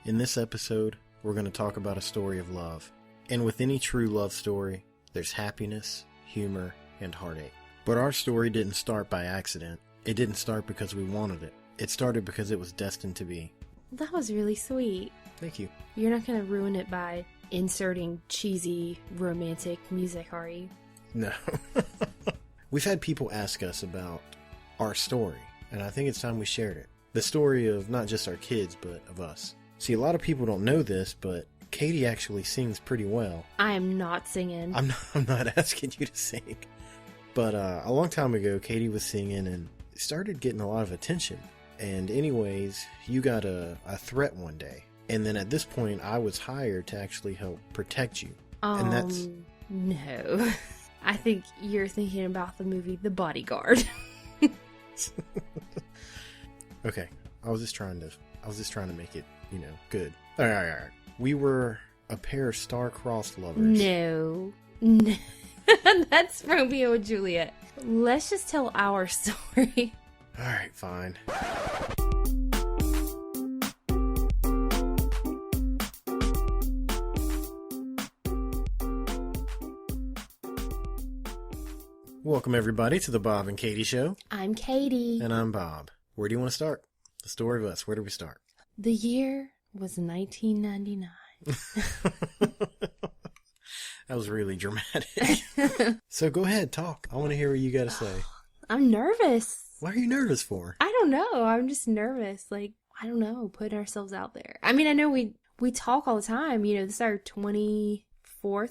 In this episode, we're going to talk about a story of love. And with any true love story, there's happiness, humor, and heartache. But our story didn't start by accident. It didn't start because we wanted it. It started because it was destined to be. That was really sweet. Thank you. You're not going to ruin it by inserting cheesy, romantic music, are you? No. We've had people ask us about our story, and I think it's time we shared it. The story of not just our kids, but of us. See, a lot of people don't know this, but Katie actually sings pretty well. I am not singing. I'm not asking you to sing. But a long time ago, Katie was singing and started getting a lot of attention. And anyways, you got a threat one day. And then at this point, I was hired to actually help protect you. And that's... No. I think you're thinking about the movie The Bodyguard. Okay. I was just trying to make it, good. All right. We were a pair of star-crossed lovers. No. That's Romeo and Juliet. Let's just tell our story. All right, fine. Welcome, everybody, to the Bob and Katie Show. I'm Katie. And I'm Bob. Where do you want to start? The story of us. Where do we start? The year was 1999. That was really dramatic. So go ahead, talk. I want to hear what you got to say. I'm nervous. What are you nervous for? I don't know. I'm just nervous. Putting ourselves out there. I mean, I know we talk all the time. This is our 24th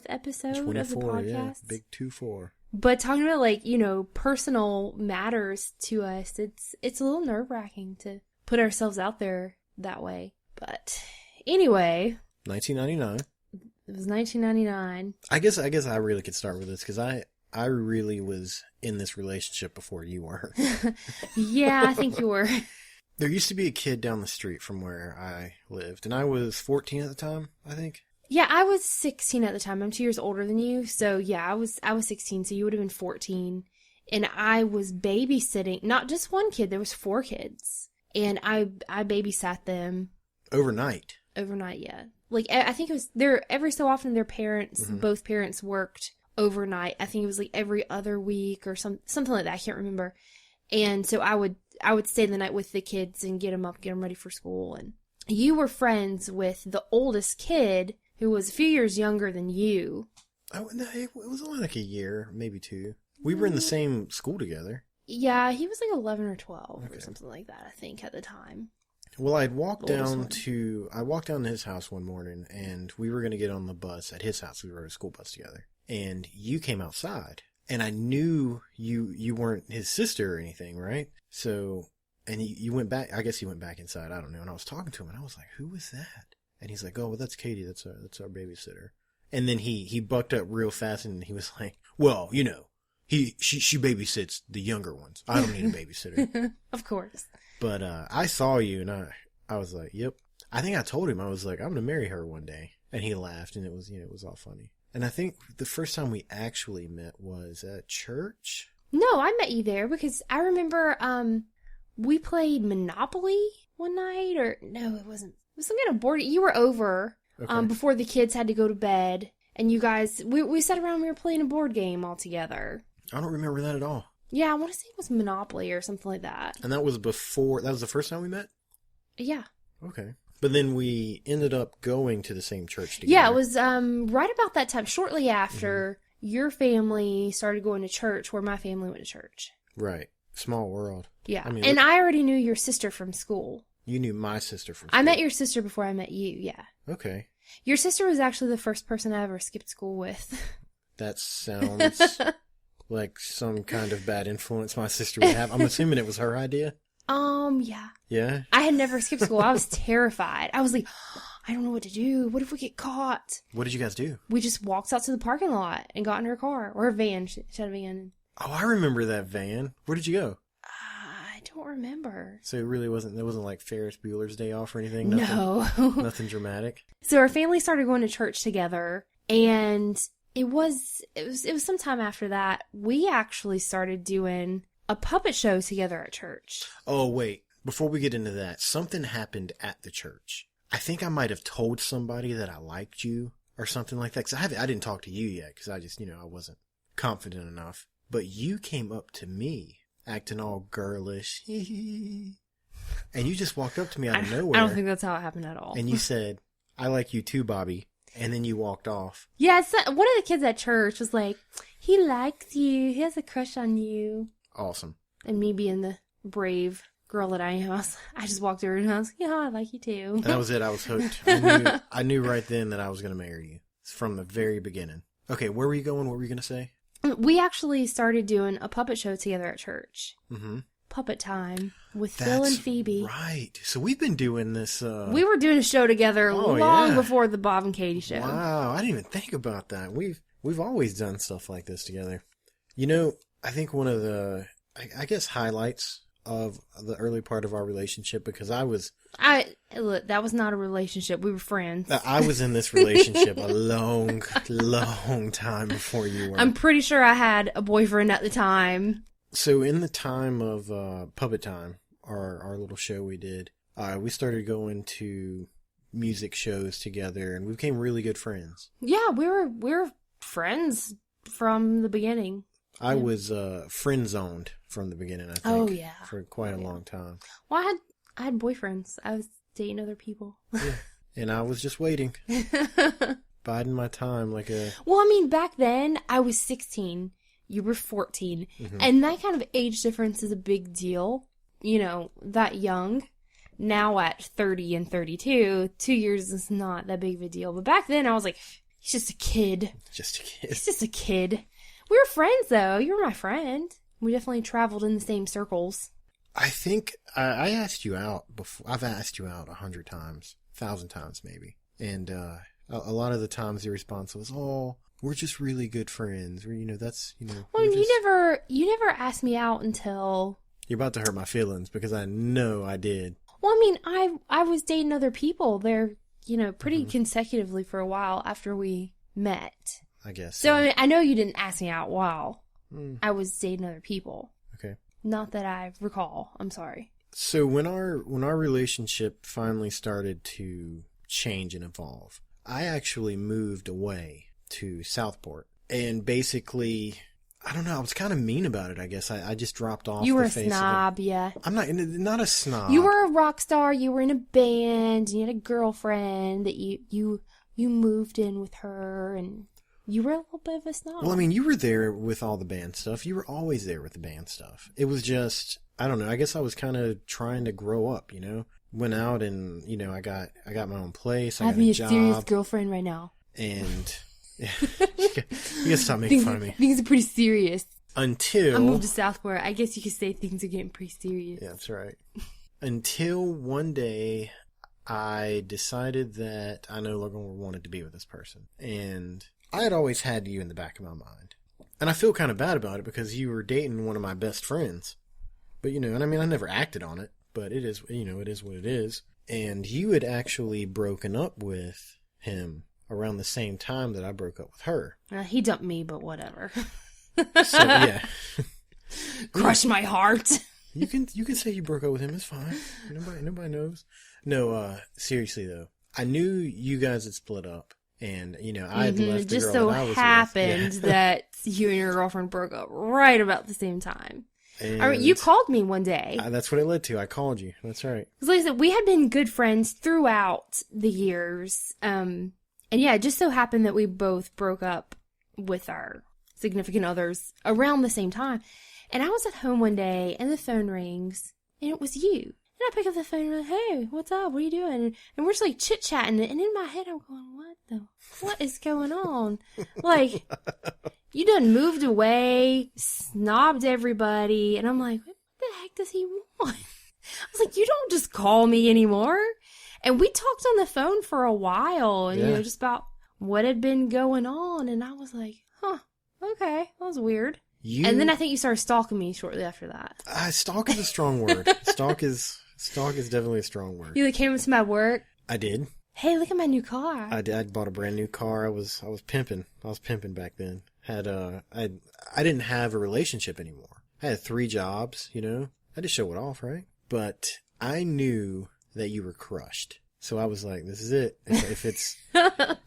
episode of the podcast. Yeah. Big 24. But talking about personal matters to us, it's a little nerve-wracking to put ourselves out there that way. But anyway, 1999. It was 1999. I guess I really could start with this because I really was in this relationship before you were. Yeah, I think you were. There used to be a kid down the street from where I lived, and I was 14 at the time, I think. Yeah, I was 16 at the time. I'm 2 years older than you. So yeah, I was 16, so you would have been 14. And I was babysitting, not just one kid, there was 4 kids. And I babysat them. Overnight, yeah. I think it was, every so often their parents, both parents worked overnight. I think it was every other week or something like that. I can't remember. And so I would stay the night with the kids and get them up, get them ready for school. And you were friends with the oldest kid, who was a few years younger than you. Oh, no, it was only a year, maybe 2. We were in the same school together. Yeah, he was 11 or 12 or something like that, I think, at the time. Well, I walked down to his house one morning, and we were going to get on the bus at his house. We were on a school bus together. And you came outside, and I knew you weren't his sister or anything, right? So, and you went back, I guess he went back inside, I don't know. And I was talking to him, and I was like, who was that? And he's like, oh, well, that's Katie. That's our babysitter. And then he bucked up real fast and he was like, well, she babysits the younger ones. I don't need a babysitter. Of course. But I saw you and I was like, yep. I think I told him, I was like, I'm going to marry her one day. And he laughed and it was all funny. And I think the first time we actually met was at church. No, I met you there because I remember we played Monopoly one night, or no, it wasn't. It was some kind of board. You were over before the kids had to go to bed, and you guys, we sat around and we were playing a board game all together. I don't remember that at all. Yeah, I want to say it was Monopoly or something like that. And that was the first time we met? Yeah. Okay. But then we ended up going to the same church together. Yeah, it was right about that time, shortly after your family started going to church where my family went to church. Right. Small world. Yeah. And I already knew your sister from school. You knew my sister from school. I met your sister before I met you, yeah. Okay. Your sister was actually the first person I ever skipped school with. That sounds like some kind of bad influence my sister would have. I'm assuming it was her idea? Yeah. Yeah? I had never skipped school. I was terrified. I was like, I don't know what to do. What if we get caught? What did you guys do? We just walked out to the parking lot and got in her car. Or her van. She had a van. Oh, I remember that van. Where did you go? I don't remember. So it wasn't like Ferris Bueller's Day Off or anything? No. Nothing dramatic? So our family started going to church together, and it was some time after that, we actually started doing a puppet show together at church. Oh, wait. Before we get into that, something happened at the church. I think I might have told somebody that I liked you or something like that. Cause I didn't talk to you yet. Cause I just, I wasn't confident enough. But you came up to me acting all girlish. And you just walked up to me out of nowhere. I don't think that's how it happened at all. And you said, I like you too, Bobby. And then you walked off. Yeah, one of the kids at church was like, he likes you. He has a crush on you. Awesome. And me being the brave girl that I am, I just walked over and I was like, yeah, I like you too. And that was it. I was hooked. I knew right then that I was going to marry you from the very beginning. Okay, where were you going? What were you going to say? We actually started doing a puppet show together at church. Mm-hmm. Puppet Time with Phil and Phoebe. Right. So we've been doing this. We were doing a show together long before the Bob and Katie show. Wow, I didn't even think about that. We've always done stuff like this together. I think one of the, I guess, highlights of the early part of our relationship, because look, that was not a relationship. We were friends. I was in this relationship a long, long time before you were. I'm pretty sure I had a boyfriend at the time. So in the time of Puppet Time, our little show we did, we started going to music shows together, and we became really good friends. Yeah, we were friends from the beginning. I was friend zoned from the beginning, I think. Oh yeah, for quite a long time. Well, I had boyfriends. I was dating other people. Yeah. And I was just waiting, biding my time like a. Well, I mean, back then I was 16. You were 14. Mm-hmm. And that kind of age difference is a big deal. That young. Now at 30 and 32, 2 years is not that big of a deal. But back then I was like, he's just a kid. He's just a kid. We were friends though. You were my friend. We definitely traveled in the same circles. I think I asked you out before. I've asked you out 100 times, 1,000 times maybe. And a lot of the times your response was, "Oh, we're just really good friends." Or, that's, Well, you never asked me out until... You're about to hurt my feelings because I know I did. Well, I mean, I was dating other people there, pretty consecutively for a while after we met. I guess. So, I mean, I know you didn't ask me out while I was dating other people. Okay. Not that I recall. I'm sorry. So when our relationship finally started to change and evolve, I actually moved away to Southport. And basically, I don't know, I was kind of mean about it, I guess. I just dropped off the face of it. You were a snob, yeah. I'm not a snob. You were a rock star, you were in a band, and you had a girlfriend that you moved in with her, and you were a little bit of a snob. Well, I mean, you were there with all the band stuff. You were always there with the band stuff. It was just, I don't know, I guess I was kind of trying to grow up, Went out and, I got my own place. I got a job. a serious girlfriend right now. And... Yeah. You can stop making fun of me. Things are pretty serious. Until... I moved to Southport. I guess you could say things are getting pretty serious. Yeah, that's right. Until one day, I decided that I no longer wanted to be with this person. And I had always had you in the back of my mind. And I feel kind of bad about it because you were dating one of my best friends. But, and I mean, I never acted on it. But it is, it is what it is. And you had actually broken up with him around the same time that I broke up with her. He dumped me, but whatever. So, yeah. Crushed my heart. You can say you broke up with him. It's fine. Nobody knows. No, seriously though, I knew you guys had split up, and I had left the girl that I was with. Just so happened that you and your girlfriend broke up right about the same time. I mean, you called me one day. That's what it led to. I called you. That's right. Because like I said, we had been good friends throughout the years. And yeah, it just so happened that we both broke up with our significant others around the same time. And I was at home one day and the phone rings and it was you. And I pick up the phone and I'm like, hey, what's up? What are you doing? And we're just like chit-chatting. And in my head, I'm going, what is going on? Like, you done moved away, snobbed everybody. And I'm like, what the heck does he want? I was like, you don't just call me anymore. And we talked on the phone for a while, and just about what had been going on. And I was like, huh, okay, that was weird. And then I think you started stalking me shortly after that. Stalk is a strong word. Stalk is definitely a strong word. You came into my work. I did. Hey, look at my new car. I bought a brand new car. I was pimping. I was pimping back then. I didn't have a relationship anymore. I had 3 jobs. I had to show it off, right? But I knew that you were crushed. So I was like, this is it.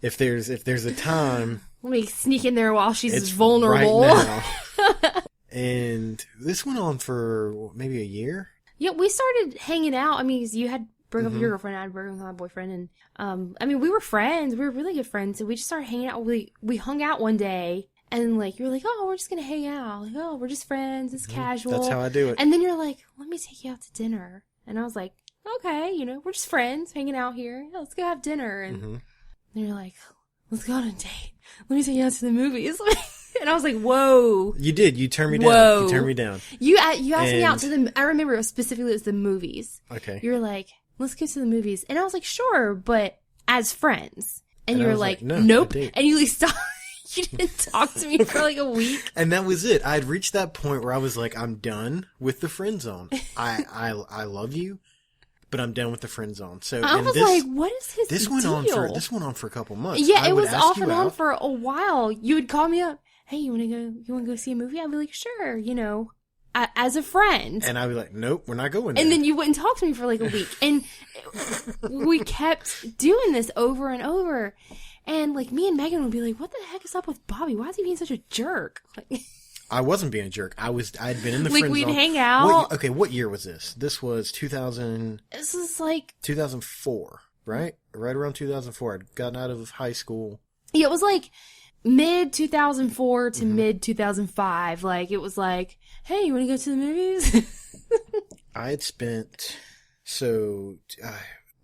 If there's a time, let me sneak in there while she's it's vulnerable. Right now. And this went on for maybe a year. Yeah, we started hanging out. I mean, you had broke up with your girlfriend, I had broken up with my boyfriend, and I mean, we were friends. We were really good friends, and we just started hanging out. We hung out one day, and like you were like, "Oh, we're just gonna hang out." Like, "Oh, we're just friends. It's casual." That's how I do it. And then you're like, "Let me take you out to dinner," and I was like, "Okay, we're just friends hanging out here. Yeah, let's go have dinner." And then you're like, "Let's go on a date. Let me take you out to the movies." And I was like, "Whoa!" You did. You turned me down. Whoa. You turned me down. You asked me out to the. I remember it was the movies. Okay. You were like, "Let's go to the movies," and I was like, "Sure," but as friends. And you were like, no, "Nope," and you like stopped. You didn't talk to me for like a week. And that was it. I had reached that point where I was like, I'm done with the friend zone. I love you, but I'm done with the friend zone. So I was like, what is his this deal? went on for a couple months. Yeah, it was off and on for a while. You would call me up, "Hey, you want to go see a movie?" I'd be like, "Sure," as a friend. And I'd be like, "Nope, we're not going there." And then you wouldn't talk to me for like a week. And we kept doing this over and over. And like me and Megan would be like, "What the heck is up with Bobby? Why is he being such a jerk?" Like, I wasn't being a jerk. I'd been in the friend zone. Like we'd hang out. What year was this? This was 2000. This is like 2004, right? Right around 2004. I'd gotten out of high school. Yeah, it was like mid 2004 to mid 2005. Like it was like, "Hey, you want to go to the movies?" I had spent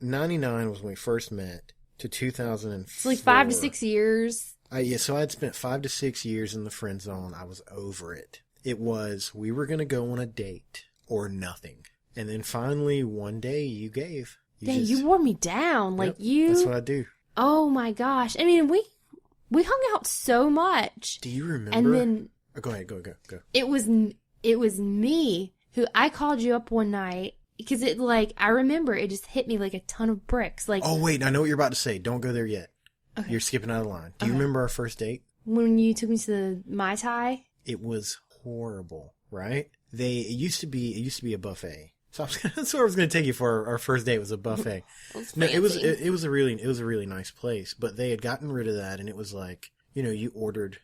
99 was when we first met to 2004. It's like 5 to 6 years. So I had spent 5 to 6 years in the friend zone. I was over it. It was, we were going to go on a date or nothing. And then finally, one day, you gave. You wore me down. Like, That's what I do. Oh, my gosh. I mean, we hung out so much. Do you remember? And then... Go ahead. Go. It was me who... I called you up one night. Because it, like... I remember it just hit me like a ton of bricks. Like... Oh, wait. I know what you're about to say. Don't go there yet. Okay. You're skipping out of line. Do you remember our first date? When you took me to the Mai Tai? It was horrible, right? It used to be a buffet. So that's where I was going to take you for our first date was a buffet. No, it was a really nice place, but they had gotten rid of that, and it was like, you ordered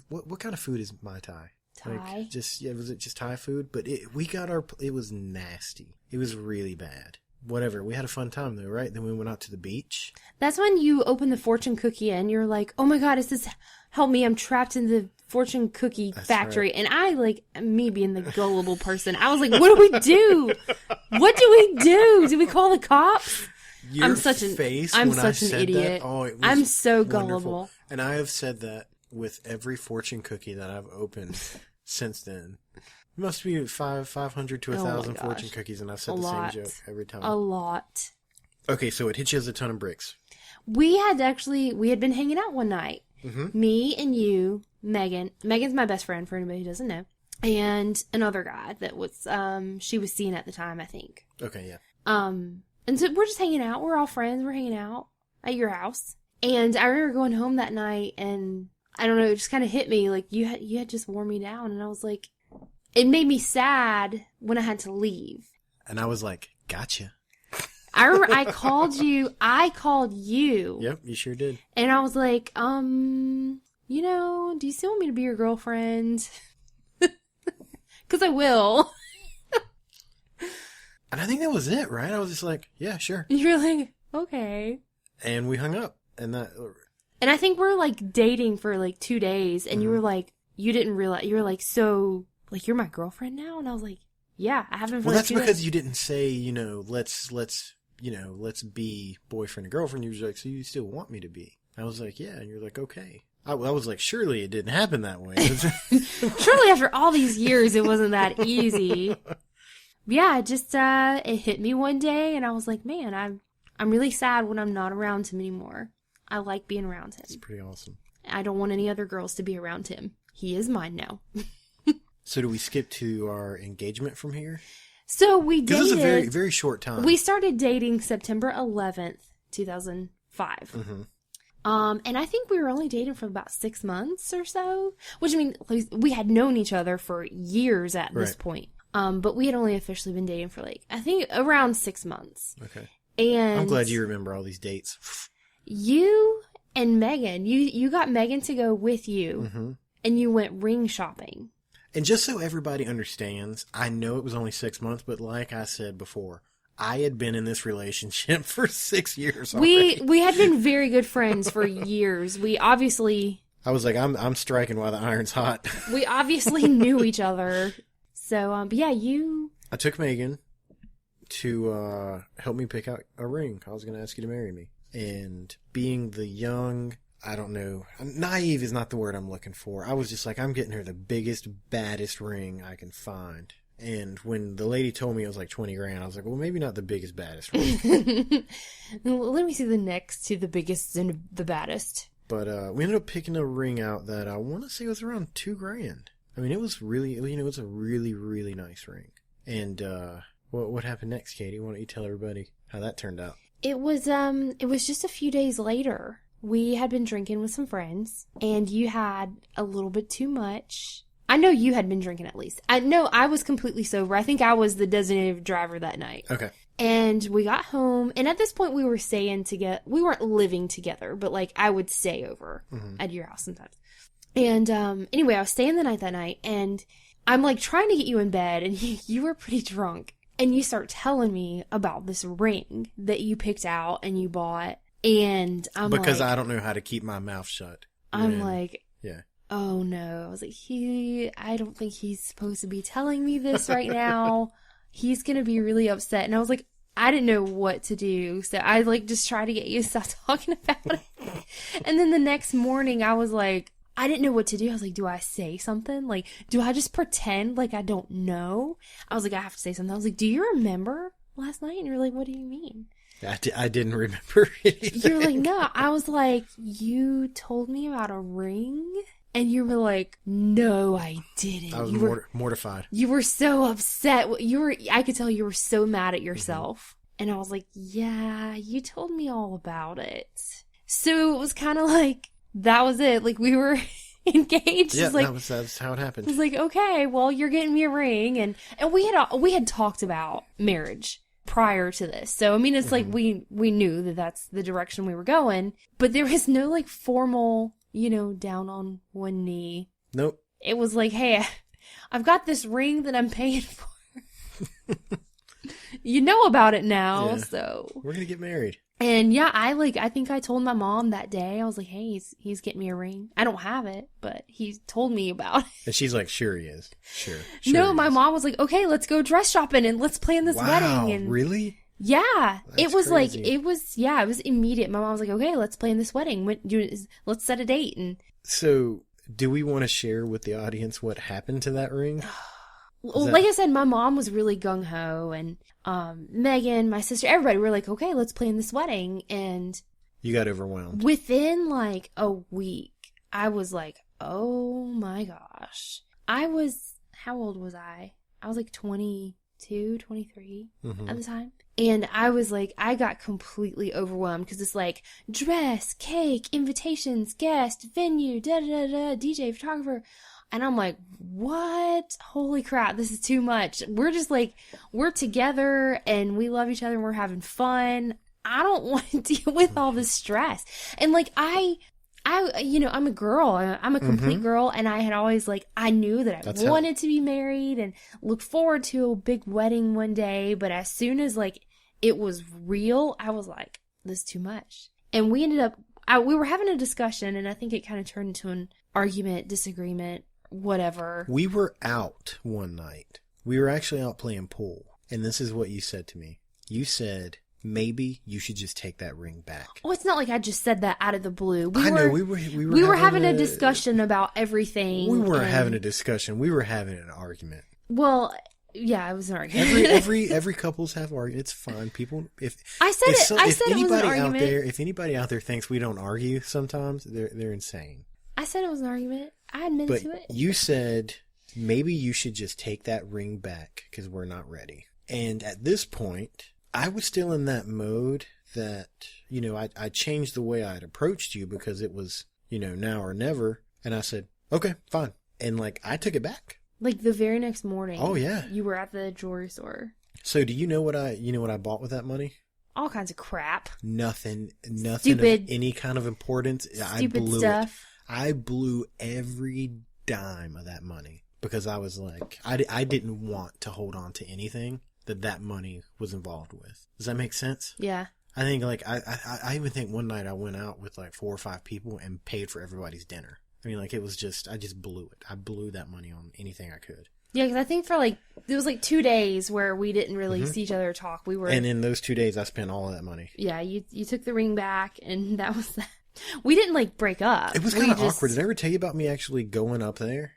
what kind of food is Mai Tai? Thai. Like was it just Thai food? But it was nasty. It was really bad. Whatever. We had a fun time though, right? Then we went out to the beach. That's when you opened the fortune cookie and you're like, "Oh my God, is this, help me, I'm trapped in the fortune cookie factory." Right. And I, like, me being the gullible person, I was like, "What do we do? What do we do? Do we call the cops?" I'm such an idiot. I'm so gullible. And I have said that with every fortune cookie that I've opened since then. It must be 500 to 1,000 fortune cookies, and I've said the same joke every time. A lot. Okay, so it hit you as a ton of bricks. We had been hanging out one night. Mm-hmm. Me and you, Megan. Megan's my best friend, for anybody who doesn't know. And another guy that was, she was seeing at the time, I think. Okay, yeah. And so we're just hanging out. We're all friends. We're hanging out at your house. And I remember going home that night, and I don't know, it just kind of hit me. Like, you had just worn me down, and I was like, it made me sad when I had to leave. And I was like, "Gotcha." I remember I called you. Yep, you sure did. And I was like, do you still want me to be your girlfriend? Because I will. And I think that was it, right? I was just like, "Yeah, sure." You're like, "Okay." And we hung up. And I think we're like dating for like 2 days. And you were like, you didn't realize, you were like, "So, like, you're my girlfriend now?" And I was like, "Yeah, I haven't." Well, that's because you didn't say, let's be boyfriend and girlfriend. You were like, "So you still want me to be?" I was like, "Yeah." And you're like, "Okay." I was like, surely it didn't happen that way. Surely after all these years, it wasn't that easy. Yeah, it hit me one day, and I was like, man, I'm really sad when I'm not around him anymore. I like being around him. It's pretty awesome. I don't want any other girls to be around him. He is mine now. So do we skip to our engagement from here? So we dated. This is a very, very short time. We started dating September 11th, 2005. Mm-hmm. And I think we were only dating for about 6 months or so. Which, I mean, we had known each other for years at this point. But we had only officially been dating for I think around 6 months. Okay. And I'm glad you remember all these dates. You and Megan, you got Megan to go with you, Mm-hmm. and you went ring shopping. And just so everybody understands, I know it was only 6 months, but like I said before, I had been in this relationship for 6 years already. We had been very good friends for years. We obviously... I was like, I'm striking while the iron's hot. We obviously knew each other. So, but yeah, I took Megan to help me pick out a ring. I was going to ask you to marry me. And being the young, I don't know, naive is not the word I'm looking for. I was just like, I'm getting her the biggest, baddest ring I can find. And when the lady told me it was like 20 grand, I was like, well, maybe not the biggest, baddest ring. Let me see the next to the biggest and the baddest. But we ended up picking a ring out that I want to say was around 2 grand. I mean, it was really, it was a really, really nice ring. And what happened next, Katie? Why don't you tell everybody how that turned out? It was just a few days later. We had been drinking with some friends, and you had a little bit too much. I know you had been drinking at least. I know I was completely sober. I think I was the designated driver that night. Okay. And we got home, and at this point we were staying together. We weren't living together, but like I would stay over at your house sometimes. And anyway, I was staying the night that night, and I'm like trying to get you in bed, and you were pretty drunk. And you start telling me about this ring that you picked out and you bought. And I'm because like... I don't know how to keep my mouth shut. I'm like... Yeah. Oh no. I was like, I don't think he's supposed to be telling me this right now. He's going to be really upset. And I was like, I didn't know what to do. So I like just tried to get you to stop talking about it. And then the next morning I was like, I didn't know what to do. I was like, do I say something? Like, do I just pretend like I don't know? I was like, I have to say something. I was like, do you remember last night? And you're like, what do you mean? I didn't remember anything. You're like, no. I was like, you told me about a ring? And you were like, no, I didn't. I was mortified. You were so upset. I could tell you were so mad at yourself. And I was like, yeah, you told me all about it. So it was kind of like, that was it. Like, we were engaged. Yeah, like, that's how it happened. It was like, okay, well, you're getting me a ring. And we had talked about marriage prior to this. So, I mean, it's like we knew that that's the direction we were going. But there was no, like, formal, down on one knee. Nope. It was like, hey, I've got this ring that I'm paying for. You know about it now, so. We're going to get married. And yeah, I think I told my mom that day, I was like, hey, he's getting me a ring. I don't have it, but he told me about it. And she's like, sure he is. Sure no, my mom was like, okay, let's go dress shopping and let's plan this wedding. And really? Yeah. That's it was crazy. Like, it was immediate. My mom was like, okay, let's plan this wedding. Let's set a date. And so, do we want to share with the audience what happened to that ring? Well, like I said, my mom was really gung-ho, and Megan, my sister, everybody were like, okay, let's plan this wedding. And you got overwhelmed. Within like a week, I was like, oh my gosh. How old was I? I was like 22, 23 at the time. And I was like, I got completely overwhelmed because it's like dress, cake, invitations, guest, venue, DJ, photographer. And I'm like, what? Holy crap, this is too much. We're just like, we're together and we love each other and we're having fun. I don't want to deal with all this stress. And like, I'm a girl. I'm a complete girl. And I had always like, I knew that I wanted to be married and looked forward to a big wedding one day. But as soon as like it was real, I was like, this is too much. And we ended up, we were having a discussion and I think it kind of turned into an argument, disagreement, whatever. We were out one night. We were actually out playing pool. And this is what you said to me. You said, maybe you should just take that ring back. Well, it's not like I just said that out of the blue. We were having a discussion about everything. We weren't having a discussion. We were having an argument. Well, yeah, it was an argument. Every couples have arguments. It's fine. People, if it was an argument. If anybody out there thinks we don't argue sometimes, they're insane. I said it was an argument. I admitted to it. You said, maybe you should just take that ring back because we're not ready. And at this point, I was still in that mode that, I changed the way I'd approached you because it was, now or never. And I said, okay, fine. And like, I took it back. Like the very next morning. Oh, yeah. You were at the jewelry store. So do you know what I bought with that money? all kinds of crap. Nothing Stupid. of any kind of importance. Stupid stuff. I blew every dime of that money because I was like, I didn't want to hold on to anything that money was involved with. Does that make sense? Yeah. I think like, I even think one night I went out with like 4 or 5 people and paid for everybody's dinner. I mean, like it was just, I just blew it. I blew that money on anything I could. Yeah, because I think for like, it was like 2 days where we didn't really see each other or talk. And in those 2 days, I spent all of that money. Yeah, you took the ring back, and that was that. We didn't like break up. It was kind of awkward. Did I ever tell you about me actually going up there?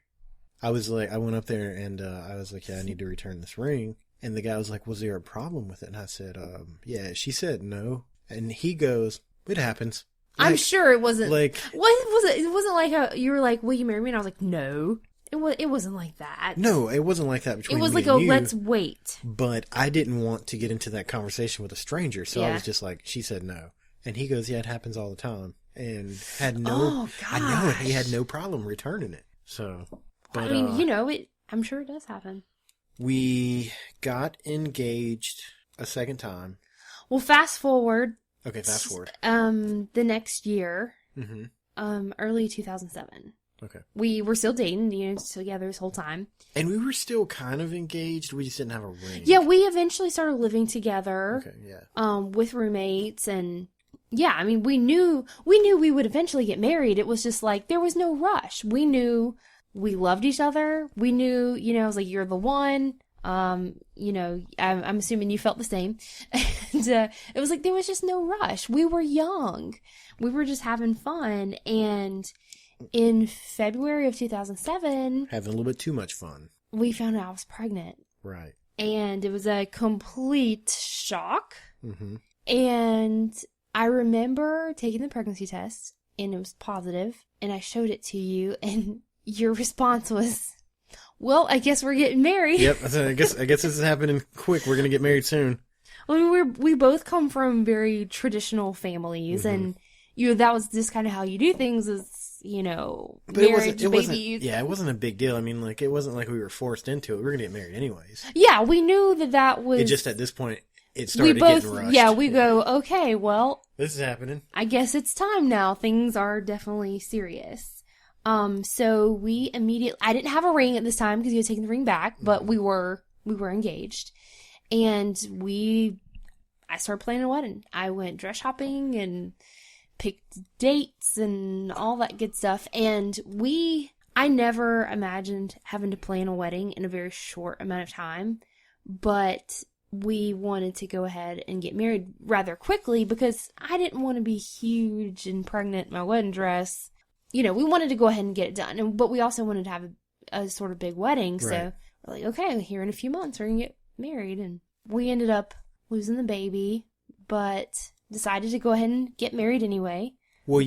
I went up there and I was like, yeah, I need to return this ring. And the guy was like, was there a problem with it? And I said, yeah. She said no. And he goes, it happens. Like, I'm sure it wasn't like, what was it? It wasn't like how you were like, will you marry me? And I was like, no. It wasn't like that. No, it wasn't like that between me and you. It was like, let's wait. But I didn't want to get into that conversation with a stranger, so I was just like, she said no. And he goes, yeah, it happens all the time. And had no, I know it, he had no problem returning it. So, but, I mean, I'm sure it does happen. We got engaged a second time. Well, fast forward. Okay, fast forward. The next year, early 2007. Okay. We were still dating, together this whole time. And we were still kind of engaged. We just didn't have a ring. Yeah, we eventually started living together. Okay, yeah. With roommates, and yeah, I mean, we knew we would eventually get married. It was just like there was no rush. We knew we loved each other. We knew, I was like, you're the one. I'm assuming you felt the same. And it was like there was just no rush. We were young. We were just having fun, and in February of 2007... having a little bit too much fun. We found out I was pregnant. Right. And it was a complete shock. Mm-hmm. And I remember taking the pregnancy test, and it was positive, and I showed it to you, and your response was, well, I guess we're getting married. Yep, I guess this is happening quick. We're going to get married soon. I mean, we both come from very traditional families, and that was just kind of how you do things is, marriage, babies. Yeah, it wasn't a big deal. I mean, like, it wasn't like we were forced into it. We were going to get married anyways. Yeah, we knew that was... It just, at this point, it started getting rushed. Yeah, we go, okay, well... this is happening. I guess it's time now. Things are definitely serious. So we immediately... I didn't have a ring at this time because you had taken the ring back, but we were engaged. And I started planning a wedding. I went dress shopping and picked dates and all that good stuff. And I never imagined having to plan a wedding in a very short amount of time, but we wanted to go ahead and get married rather quickly because I didn't want to be huge and pregnant in my wedding dress. We wanted to go ahead and get it done, but we also wanted to have a sort of big wedding. Right. So we're like, okay, here in a few months we're going to get married. And we ended up losing the baby, but decided to go ahead and get married anyway. Well,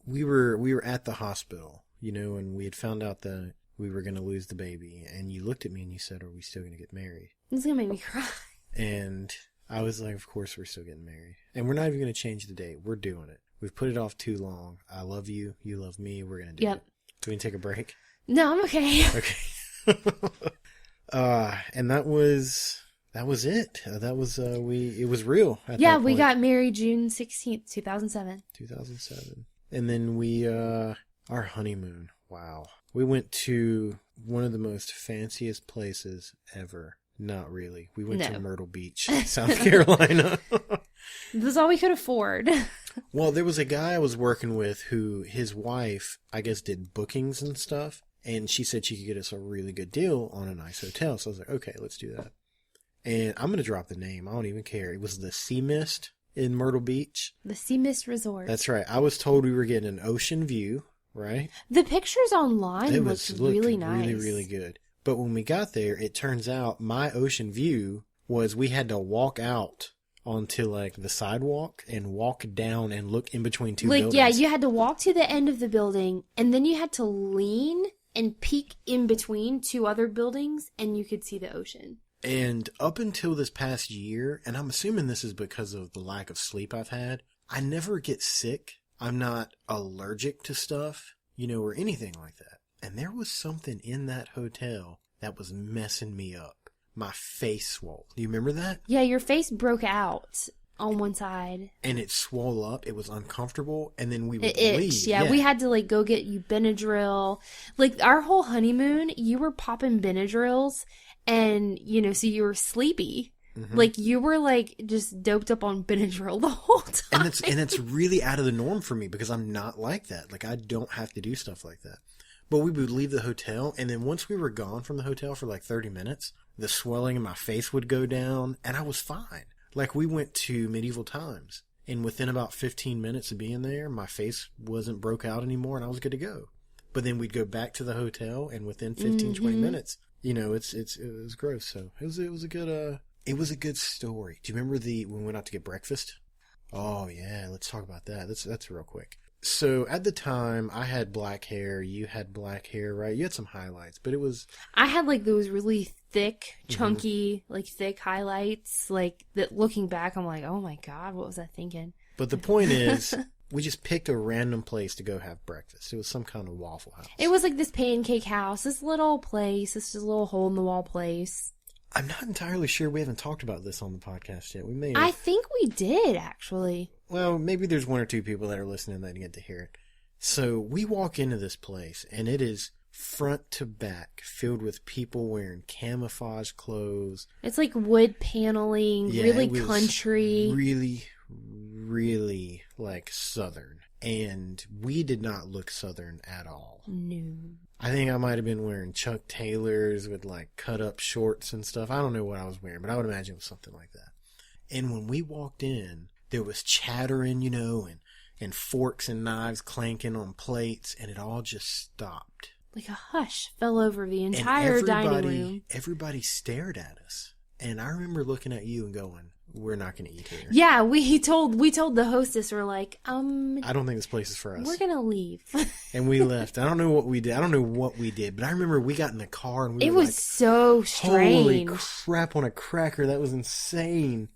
we were at the hospital, and we had found out that we were going to lose the baby, and you looked at me and you said, are we still going to get married? It's going to make me cry. And I was like, of course we're still getting married. And we're not even going to change the date. We're doing it. We've put it off too long. I love you. You love me. We're going to do it. Do we take a break? No, I'm okay. Okay. And that was it. That was, it was real. Yeah, we got married June 16th, 2007. 2007. And then our honeymoon. Wow. We went to one of the most fanciest places ever. Not really. We went to Myrtle Beach, South Carolina. That's all we could afford. Well, there was a guy I was working with who his wife, I guess, did bookings and stuff. And she said she could get us a really good deal on a nice hotel. So I was like, okay, let's do that. And I'm going to drop the name. I don't even care. It was the Sea Mist in Myrtle Beach. The Sea Mist Resort. That's right. I was told we were getting an ocean view, right? The pictures online looked really nice. Really, really good. But when we got there, it turns out my ocean view was we had to walk out onto like the sidewalk and walk down and look in between two buildings. Yeah, you had to walk to the end of the building and then you had to lean and peek in between two other buildings and you could see the ocean. And up until this past year, and I'm assuming this is because of the lack of sleep I've had, I never get sick. I'm not allergic to stuff, or anything like that. And there was something in that hotel that was messing me up. My face swole. Do you remember that? Yeah, your face broke out. on one side. And it swole up. It was uncomfortable. And then we would It itched. leave. Yeah, we had to, like, go get you Benadryl. Like, our whole honeymoon, you were popping Benadryls. And, you know, so you were sleepy. Mm-hmm. Like, you were, like, just doped up on Benadryl the whole time. And it's really out of the norm for me because I'm not like that. Like, I don't have to do stuff like that. But we would leave the hotel, and then once we were gone from the hotel for like 30 minutes, the swelling in my face would go down, and I was fine. Like, we went to medieval times, and within about 15 minutes of being there, my face wasn't broke out anymore, and I was good to go. But then we'd go back to the hotel, and within 15, 20 minutes, you know, it was gross. So it was a good story. Do you remember when we went out to get breakfast? Oh yeah, let's talk about that. That's real quick. So at the time, I had black hair. You had black hair, right? You had some highlights, but it was... I had, like, those really thick, chunky, like, thick highlights. Like, that looking back, I'm like, oh my God, what was I thinking? But the point is, we just picked a random place to go have breakfast. It was some kind of Waffle House. It was like this pancake house, this little place, this just little hole-in-the-wall place. I'm not entirely sure. We haven't talked about this on the podcast yet. We may have. I think we did, actually. Well, maybe there's one or two people that are listening that get to hear it. So we walk into this place, and it is front to back filled with people wearing camouflage clothes. It's like wood paneling, really country. Really, really like Southern. And we did not look Southern at all. No. I think I might have been wearing Chuck Taylors with like cut up shorts and stuff. I don't know what I was wearing, but I would imagine it was something like that. And when we walked in, there was chattering, you know, and forks and knives clanking on plates, and it all just stopped. Like a hush fell over the entire dining room. Everybody stared at us. And I remember looking at you and going, we're not going to eat here. Yeah, we told the hostess, we're like, I don't think this place is for us. We're going to leave. And we left. I don't know what we did. But I remember we got in the car and we were like, it was so strange. Holy crap on a cracker. That was insane.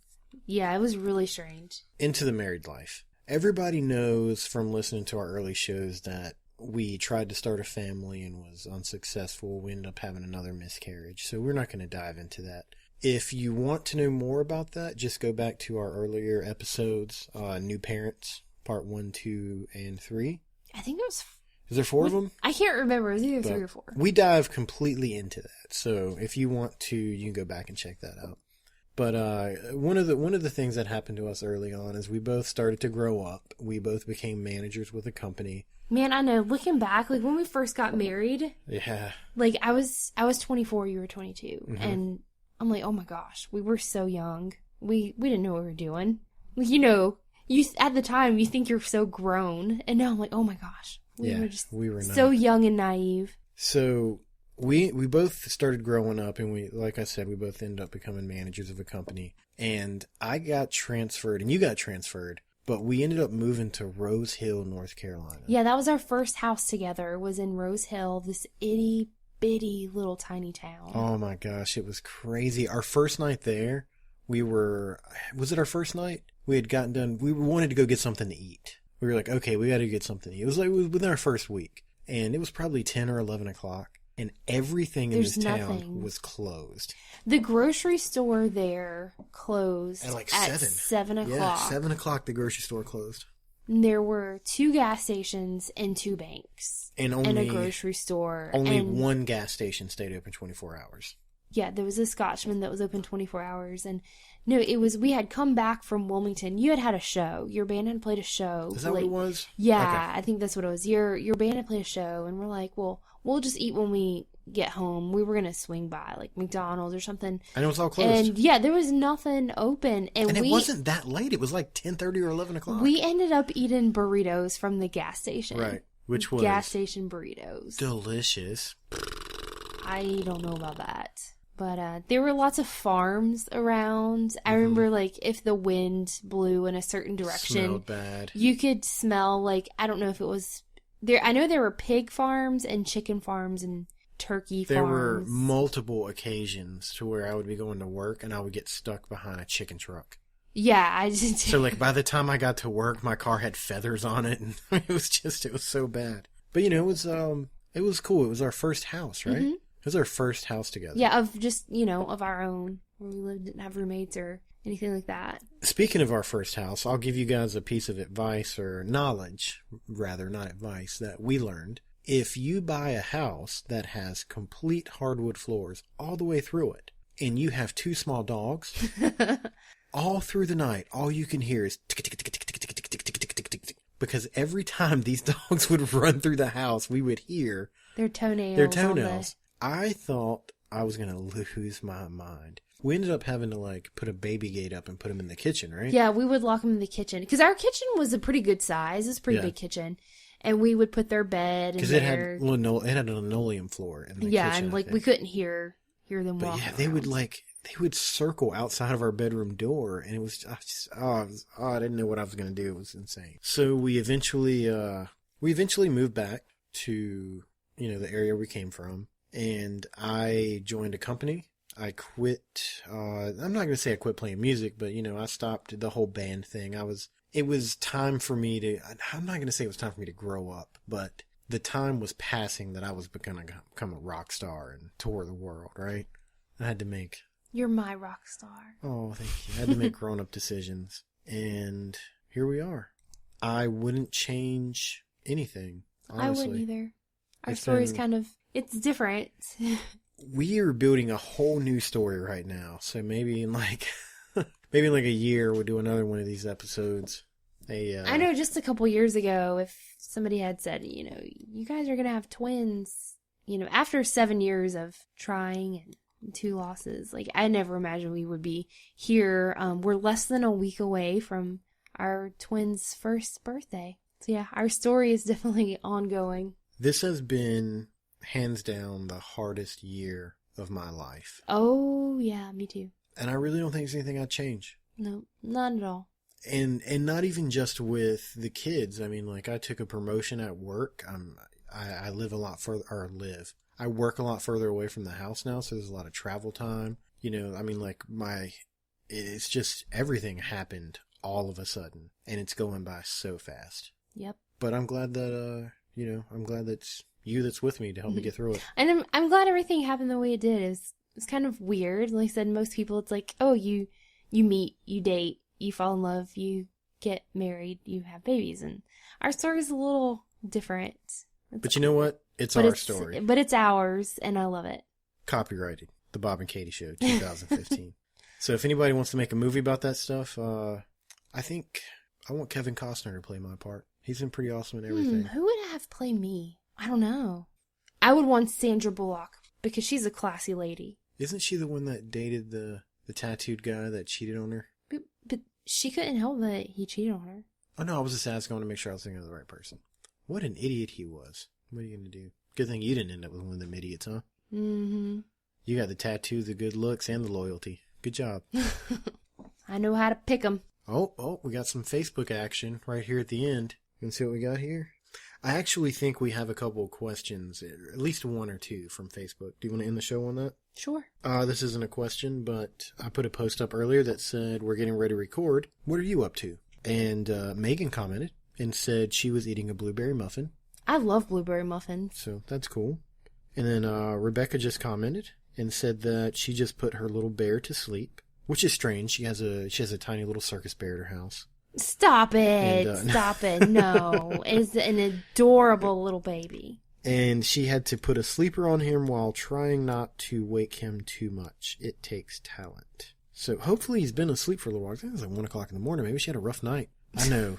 Yeah, it was really strange. Into the married life. Everybody knows from listening to our early shows that we tried to start a family and was unsuccessful. We ended up having another miscarriage. So we're not going to dive into that. If you want to know more about that, just go back to our earlier episodes, New Parents, Part 1, 2, and 3. I think it was... Is there 4 of them? I can't remember. It was either 3 or 4. We dive completely into that. So if you want to, you can go back and check that out. But one of the things that happened to us early on is we both started to grow up. We both became managers with a company. Man, I know. Looking back, like when we first got married, yeah, like I was 24, you were 22, and I'm like, oh my gosh, we were so young. We didn't know what we were doing. You know, at the time you think you're so grown, and now I'm like, oh my gosh, we were so young and naive. So we both started growing up, and we, like I said, we both ended up becoming managers of a company. And I got transferred, and you got transferred, but we ended up moving to Rose Hill, North Carolina. Yeah, that was our first house together. Was in Rose Hill, this itty bitty little tiny town. Oh my gosh, it was crazy. Our first night there, was it our first night? We had gotten done, we wanted to go get something to eat. We were like, okay, we got to get something to eat. It was within our first week, and it was probably 10 or 11 o'clock, and everything in this town was closed. The grocery store there closed at like at 7 o'clock. Yeah, 7 o'clock the grocery store closed. There were 2 gas stations and 2 banks. And a grocery store. Only one gas station stayed open 24 hours. Yeah, there was a Scotchman that was open 24 hours. And no, we had come back from Wilmington. You had a show. Your band had played a show. Is that what it was? Yeah, okay. I think that's what it was. Your band had played a show, and we're like, well, we'll just eat when we get home. We were going to swing by, like McDonald's or something. And it was all closed. And yeah, there was nothing open. And it wasn't that late. It was like 10:30 or 11 o'clock. We ended up eating burritos from the gas station. Right. Which was? Gas station burritos. Delicious. I don't know about that. But there were lots of farms around. I remember, like, if the wind blew in a certain direction, smelled bad. You could smell, like, I don't know if it was there. I know there were pig farms and chicken farms and turkey farms. There were multiple occasions to where I would be going to work and I would get stuck behind a chicken truck. Yeah, I just... So, like, by the time I got to work, my car had feathers on it, and it was so bad. But, you know, it was cool. It was our first house, right? Mm-hmm. It was our first house together. Yeah, of just, of our own, where we lived, didn't have roommates or anything like that. Speaking of our first house, I'll give you guys a piece of advice, or knowledge, rather, not advice, that we learned. If you buy a house that has complete hardwood floors all the way through it, and you have 2 small dogs, all through the night, all you can hear is tick, tick, tick, tick, tick, tick, tick, tick, tick, tick, tick, tick. Because every time these dogs would run through the house, we would hear their toenails. I thought I was going to lose my mind. We ended up having to, like, put a baby gate up and put them in the kitchen, right? Yeah, we would lock them in the kitchen. Because our kitchen was a pretty good size. It was a pretty big kitchen. And we would put their bed in there. Because it had a linoleum floor in the kitchen. Yeah, and, like, we couldn't hear them walking yeah, they would circle outside of our bedroom door, and it was I didn't know what I was going to do. It was insane. So we eventually moved back to, the area we came from, and I joined a company. I quit, I'm not going to say I quit playing music, but, I stopped the whole band thing. It was time for me to, I'm not going to say it was time for me to grow up, but the time was passing that I was going to become a rock star and tour the world, right? I had to make... You're my rock star. Oh, thank you. I had to make grown-up decisions, and here we are. I wouldn't change anything, honestly. I wouldn't either. Our story's it's different. We are building a whole new story right now, so maybe in like a year we'll do another one of these episodes. I know just a couple years ago, if somebody had said, you guys are going to have twins, after 7 years of trying and 2 losses, like I never imagined we would be here. We're less than a week away from our twins' first birthday. So yeah, our story is definitely ongoing. This has been hands down the hardest year of my life. Oh yeah, me too. And I really don't think there's anything I'd change. No, not at all. And not even just with the kids. I mean, like, I took a promotion at work. I live a lot further, I work a lot further away from the house now, so there's a lot of travel time. I mean, like, it's just everything happened all of a sudden, and it's going by so fast. Yep. But I'm glad that, I'm glad that's you that's with me to help me get through it. And I'm glad everything happened the way it did. It's kind of weird. Like I said, most people, it's like, oh, you meet, you date, you fall in love, you get married, you have babies. And our story is a little different. But you know what? It's our story. But it's ours, and I love it. Copyrighted. The Bob and Katie Show, 2015. So if anybody wants to make a movie about that stuff, I think I want Kevin Costner to play my part. He's been pretty awesome in everything. Who would I have play me? I don't know. I would want Sandra Bullock, because she's a classy lady. Isn't she the one that dated the tattooed guy that cheated on her? But she couldn't help that he cheated on her. Oh, no, I was just asking. I want to make sure I was thinking of the right person. What an idiot he was. What are you going to do? Good thing you didn't end up with one of them idiots, huh? Mm-hmm. You got the tattoo, the good looks, and the loyalty. Good job. I know how to pick them. Oh, we got some Facebook action right here at the end. You can see what we got here? I actually think we have a couple of questions, at least 1 or 2 from Facebook. Do you want to end the show on that? Sure. This isn't a question, but I put a post up earlier that said, we're getting ready to record. What are you up to? And Megan commented and said she was eating a blueberry muffin. I love blueberry muffins. So that's cool. And then Rebecca just commented and said that she just put her little bear to sleep, which is strange. She has a tiny little circus bear at her house. Stop it. And, Stop it. No. It's an adorable little baby. And she had to put a sleeper on him while trying not to wake him too much. It takes talent. So hopefully he's been asleep for a little while. I think it was like 1 o'clock in the morning. Maybe she had a rough night. I know.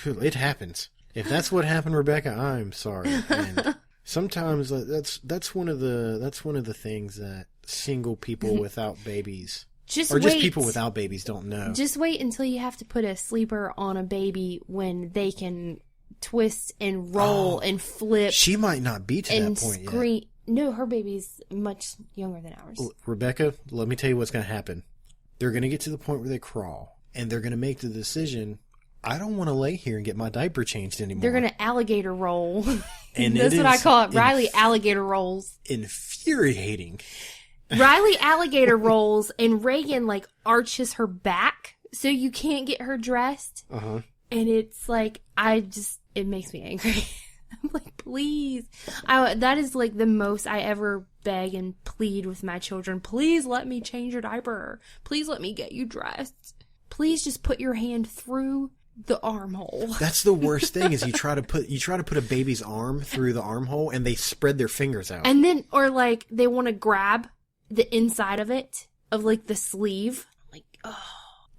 It happens. If that's what happened, Rebecca, I'm sorry. And sometimes that's one of the things that single people without babies just people without babies don't know. Just wait until you have to put a sleeper on a baby when they can twist and roll and flip. She might not be to that point yet. No, her baby's much younger than ours. Rebecca, let me tell you what's going to happen. They're going to get to the point where they crawl, and they're going to make the decision, I don't want to lay here and get my diaper changed anymore. They're going to alligator roll. And that's what I call it. Riley alligator rolls. Infuriating. Riley alligator rolls, and Reagan arches her back so you can't get her dressed. Uh-huh. And it's it makes me angry. I'm like, please. That is the most I ever beg and plead with my children, please let me change your diaper. Please let me get you dressed. Please just put your hand through the armhole. That's the worst thing is you try to put a baby's arm through the armhole and they spread their fingers out. And then, or like they want to grab the inside of it, of like the sleeve. Like, oh.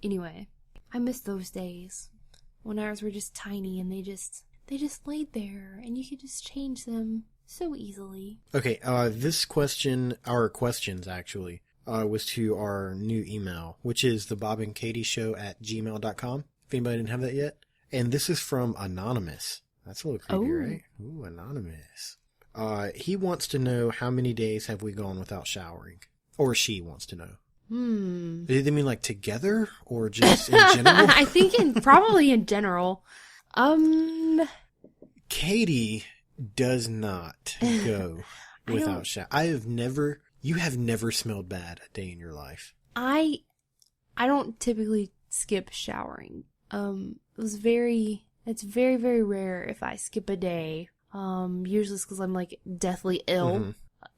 Anyway, I miss those days when ours were just tiny and they just laid there and you could just change them so easily. Okay, this question, our questions actually, was to our new email, which is thebobandkatieshow@gmail.com. If anybody didn't have that yet. And this is from Anonymous. That's a little creepy, right? Ooh, Anonymous. He wants to know how many days have we gone without showering? Or she wants to know. Do they mean like together or just in general? I think probably in general. Katie does not go without shower. You have never smelled bad a day in your life. I don't typically skip showering. It's very, very rare if I skip a day. Usually it's because I'm like deathly ill. Mm-hmm.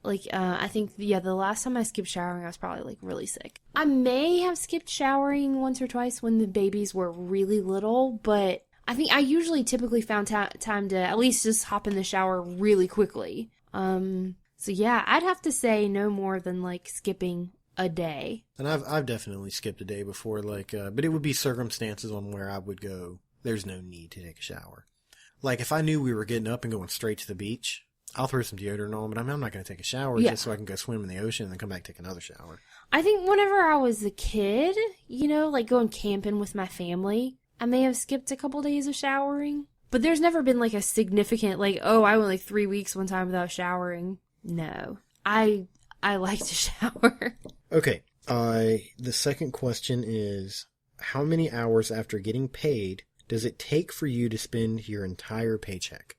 Like, I think, the last time I skipped showering, I was probably like really sick. I may have skipped showering once or twice when the babies were really little, but I think I usually typically found time to at least just hop in the shower really quickly. So yeah, I'd have to say no more than like skipping a day. And I've definitely skipped a day before, like, but it would be circumstances on where I would go, there's no need to take a shower. Like, if I knew we were getting up and going straight to the beach, I'll throw some deodorant on, but I'm not going to take a shower just so I can go swim in the ocean and then come back and take another shower. I think whenever I was a kid, like going camping with my family, I may have skipped a couple days of showering. But there's never been like a significant, like, oh, I went like 3 weeks one time without showering. No. I like to shower. Okay. The second question is, how many hours after getting paid does it take for you to spend your entire paycheck?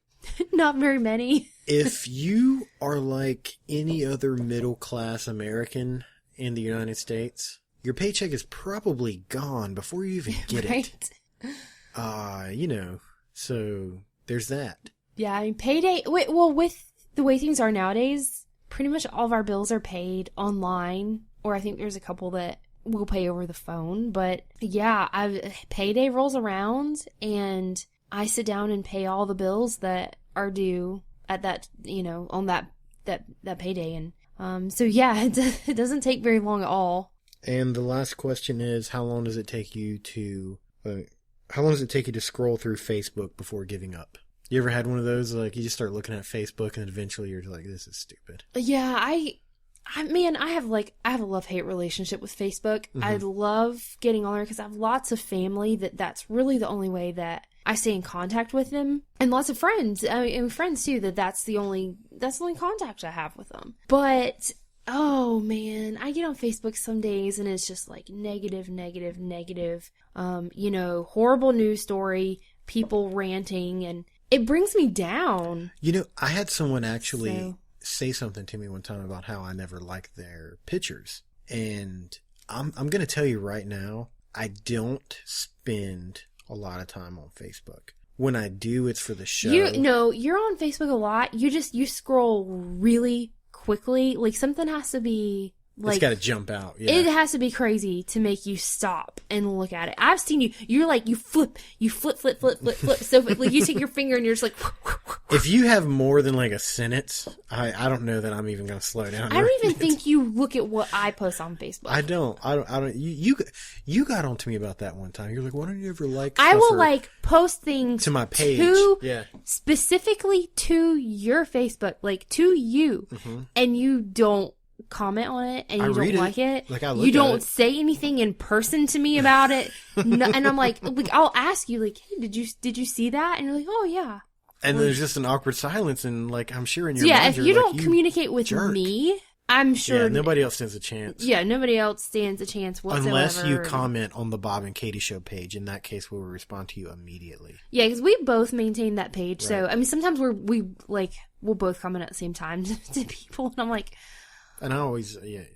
Not very many. If you are like any other middle-class American in the United States, your paycheck is probably gone before you even get it. So there's that. Yeah, I mean, payday, well, with the way things are nowadays, pretty much all of our bills are paid online, or I think there's a couple that we'll pay over the phone, but yeah, payday rolls around, and I sit down and pay all the bills that are due at that, on that payday. And so yeah, it doesn't take very long at all. And the last question is, how long does it take you to scroll through Facebook before giving up? You ever had one of those, like, you just start looking at Facebook and eventually you're like, this is stupid? Yeah, I have a love-hate relationship with Facebook. Mm-hmm. I love getting on there because I have lots of family that's really the only way that I stay in contact with them, and lots of friends. And friends too. That's the only contact I have with them. But oh man, I get on Facebook some days and it's just like negative. Horrible news story, people ranting, and it brings me down. I had someone actually say something to me one time about how I never liked their pictures, and I'm going to tell you right now, I don't spend a lot of time on Facebook. When I do, it's for the show. You're on Facebook a lot. You scroll really quickly. Like, something has to be like, it's got to jump out. Yeah. It has to be crazy to make you stop and look at it. I've seen you. You're like, you flip. So like you take your finger and you're just like. If you have more than like a sentence, I don't know that I'm even going to slow down. I don't even think you look at what I post on Facebook. I don't. You got on to me about that one time. You're like, why don't you ever like? I will like post things to my page, specifically to your Facebook, like to you, and you don't comment on it, and you don't like it. Like, I look you don't at it. say anything in person to me about it. No, and I'm like, I'll ask you, like, hey, did you see that? And you're like, oh yeah. And there's just an awkward silence, and like, I'm sure in your mind, if you don't communicate with me, I'm sure nobody else stands a chance. Yeah, nobody else stands a chance whatsoever. Unless you comment on the Bob and Katie Show page. In that case, we will respond to you immediately. Yeah, because we both maintain that page. Right. So I mean, sometimes we'll both comment at the same time to people, and I'm like. And I always, I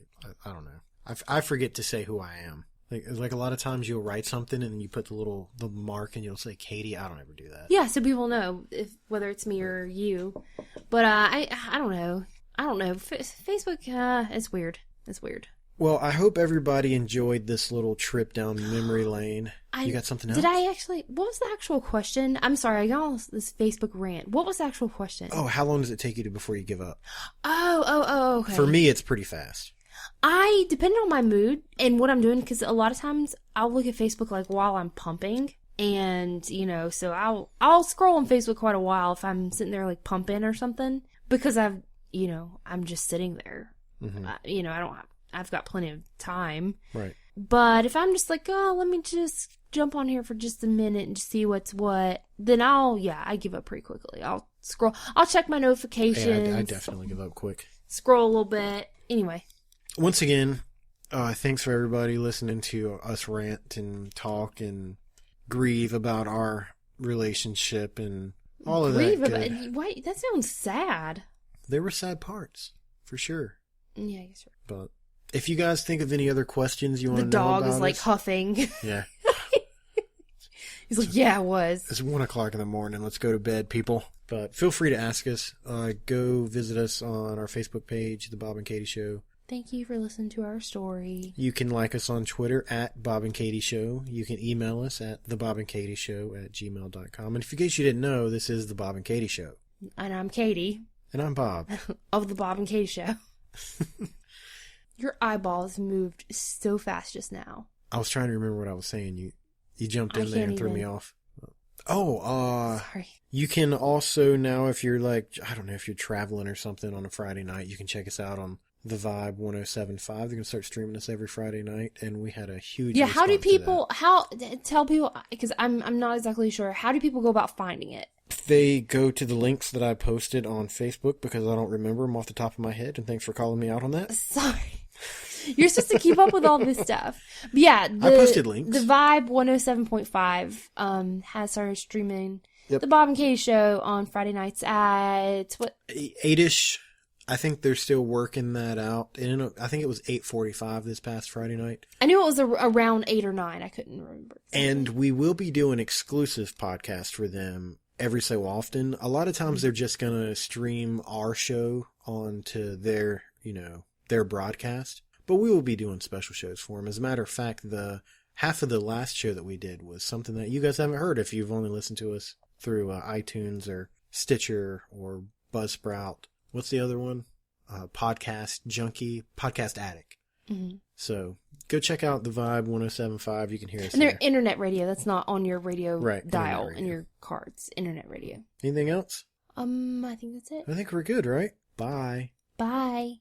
don't know. I forget to say who I am. Like a lot of times you'll write something and then you put the mark and you'll say Katie. I don't ever do that. Yeah, so people know whether it's me or you. But I don't know. I don't know. Facebook, it's weird. It's weird. Well, I hope everybody enjoyed this little trip down memory lane. You got something else? Did I actually... What was the actual question? I'm sorry, I got all this Facebook rant. What was the actual question? Oh, how long does it take you before you give up? Oh, okay. For me, it's pretty fast. Depending on my mood and what I'm doing, because a lot of times I'll look at Facebook like while I'm pumping. And, so I'll scroll on Facebook quite a while if I'm sitting there like pumping or something. Because I'm just sitting there. Mm-hmm. I've got plenty of time. Right. But if I'm just like, oh, let me just jump on here for just a minute and see what's what, then I give up pretty quickly. I'll scroll. I'll check my notifications. Yeah, I definitely give up quick. Scroll a little bit. Anyway. Once again, thanks for everybody listening to us rant and talk and grieve about our relationship and all of that. Wait, that sounds sad. There were sad parts, for sure. Yeah, I guess. But if you guys think of any other questions you want to know about the dog is like huffing. Yeah. He's like, yeah, it was. It's 1:00 in the morning. Let's go to bed, people. But feel free to ask us. Go visit us on our Facebook page, The Bob and Katie Show. Thank you for listening to our story. You can like us on Twitter at Bob and Katie Show. You can email us at thebobandkatieshow@gmail.com. And if in case you didn't know, this is The Bob and Katie Show. And I'm Katie. And I'm Bob. Of The Bob and Katie Show. Your eyeballs moved so fast just now. I was trying to remember what I was saying. You jumped in there and threw me off. Sorry. You can also now, if you're like, I don't know, if you're traveling or something on a Friday night, you can check us out on The Vibe 107.5. They're going to start streaming us every Friday night, and we had a huge how do people, tell people, because I'm not exactly sure, how do people go about finding it? They go to the links that I posted on Facebook because I don't remember them off the top of my head, and thanks for calling me out on that. Sorry. You're supposed to keep up with all this stuff. But yeah, I posted links. The Vibe 107.5 has started streaming The Bob and Katie Show on Friday nights at, 8-ish. I think they're still working that out. And I think it was 8:45 this past Friday night. I knew it was around 8 or 9. I couldn't remember. And we will be doing exclusive podcasts for them every so often. A lot of times they're just going to stream our show onto their broadcast. But we will be doing special shows for them. As a matter of fact, the half of the last show that we did was something that you guys haven't heard if you've only listened to us through iTunes or Stitcher or Buzzsprout. What's the other one? Podcast Junkie, Podcast Addict. Mm-hmm. So go check out The Vibe 107.5. You can hear us and they're internet radio. That's not on your radio dial radio. In your cards. Internet radio. Anything else? I think that's it. I think we're good, right? Bye. Bye.